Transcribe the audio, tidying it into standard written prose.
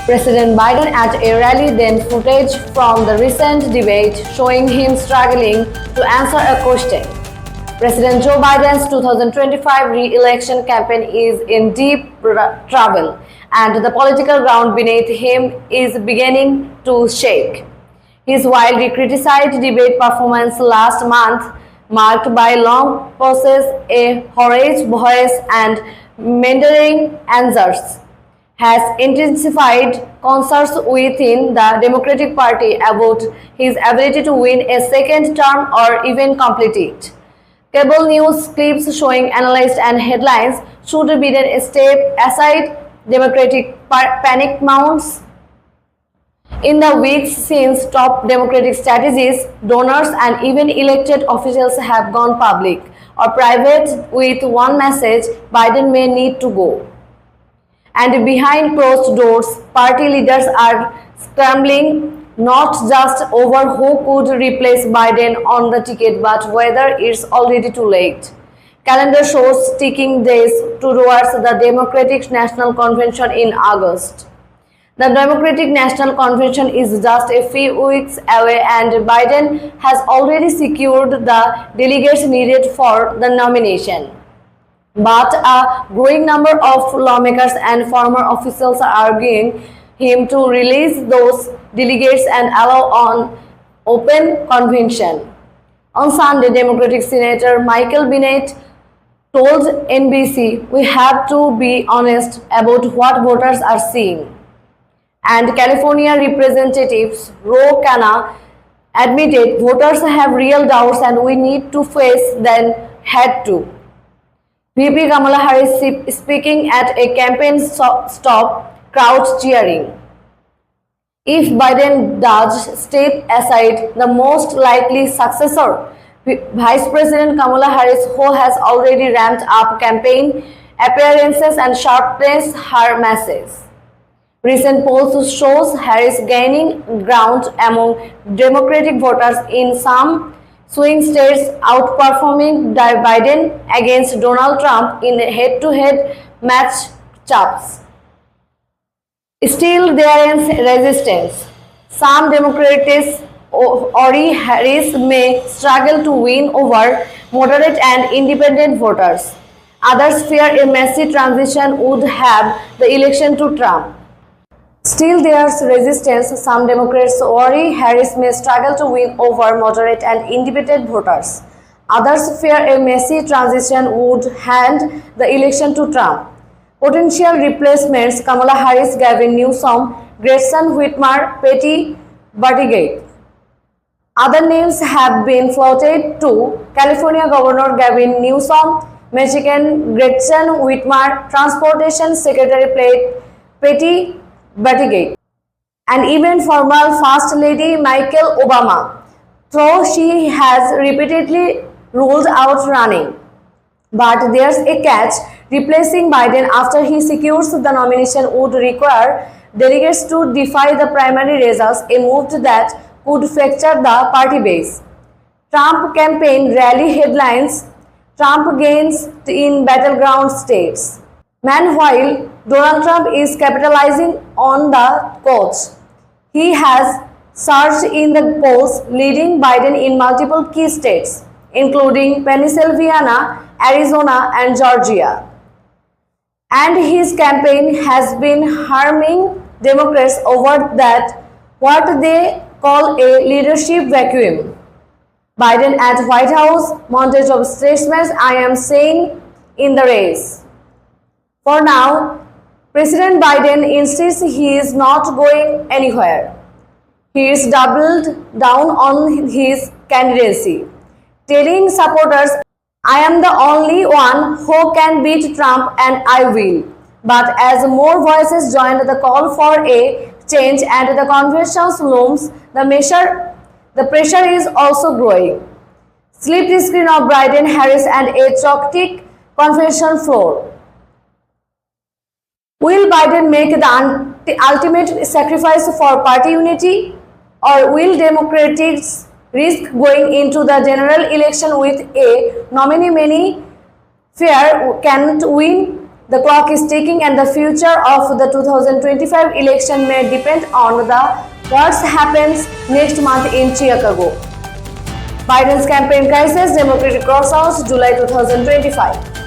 President Biden at a rally, then footage from the recent debate showing him struggling to answer a question. President Joe Biden's 2025 re-election campaign is in deep trouble, and the political ground beneath him is beginning to shake. His widely criticized debate performance last month, marked by long pauses, a hoarse voice, and meandering answers, has intensified concerns within the Democratic Party about his ability to win a second term or even complete it. Cable news clips showing analysts and headlines should Biden step aside, Democratic panic mounts. In the weeks since top Democratic strategies, donors, and even elected officials have gone public or private with one message: Biden may need to go. And behind closed doors, party leaders are scrambling not just over who could replace Biden on the ticket, but whether it's already too late. Calendar shows ticking days towards the Democratic National Convention in August. The Democratic National Convention is just a few weeks away, and Biden has already secured the delegates needed for the nomination. But a growing number of lawmakers and former officials are arguing him to release those delegates and allow an open convention. On Sunday, Democratic Senator Michael Bennet told NBC, "We have to be honest about what voters are seeing." And California Representative Ro Khanna admitted voters have real doubts and we need to face them head to. VP Kamala Harris speaking at a campaign stop, crowds cheering. If Biden does step aside, the most likely successor, Vice President Kamala Harris, who has already ramped up campaign appearances and sharpens her message. Recent polls shows Harris gaining ground among Democratic voters in some swing states, outperforming Biden against Donald Trump in head-to-head matchups. Still, there is resistance. Some Democrats or Harris may struggle to win over moderate and independent voters. Others fear a messy transition would have the election to Trump. Still, there's resistance. Some Democrats worry Harris may struggle to win over moderate and independent voters. Others fear a messy transition would hand the election to Trump. Potential replacements: Kamala Harris, Gavin Newsom, Gretchen Whitmer, Pete Buttigieg. Other names have been floated too: California Governor Gavin Newsom, Michigan Gretchen Whitmer, Transportation Secretary Pete Buttigieg, and even former First Lady Michelle Obama, though she has repeatedly ruled out running. But there's a catch: replacing Biden after he secures the nomination would require delegates to defy the primary results, a move that could fracture the party base. Trump campaign rally headlines: Trump gains in battleground states. Meanwhile, Donald Trump is capitalizing on the coach. He has surged in the polls, leading Biden in multiple key states, including Pennsylvania, Arizona, and Georgia. And his campaign has been harming Democrats over that what they call a leadership vacuum. Biden at White House, montage of statements: I am staying in the race. For now, President Biden insists he is not going anywhere. He is doubled down on his candidacy, telling supporters, "I am the only one who can beat Trump and I will." But as more voices join the call for a change and the convention looms, the pressure is also growing. Split screen of Biden, Harris, and a chaotic convention floor. Will Biden make the ultimate sacrifice for party unity, or will Democrats risk going into the general election with a nominee many fear can't win The clock is ticking and the future of the 2025 election may depend on what happens next month in Chicago. Biden's campaign crisis, Democratic crosshouses, July 2025.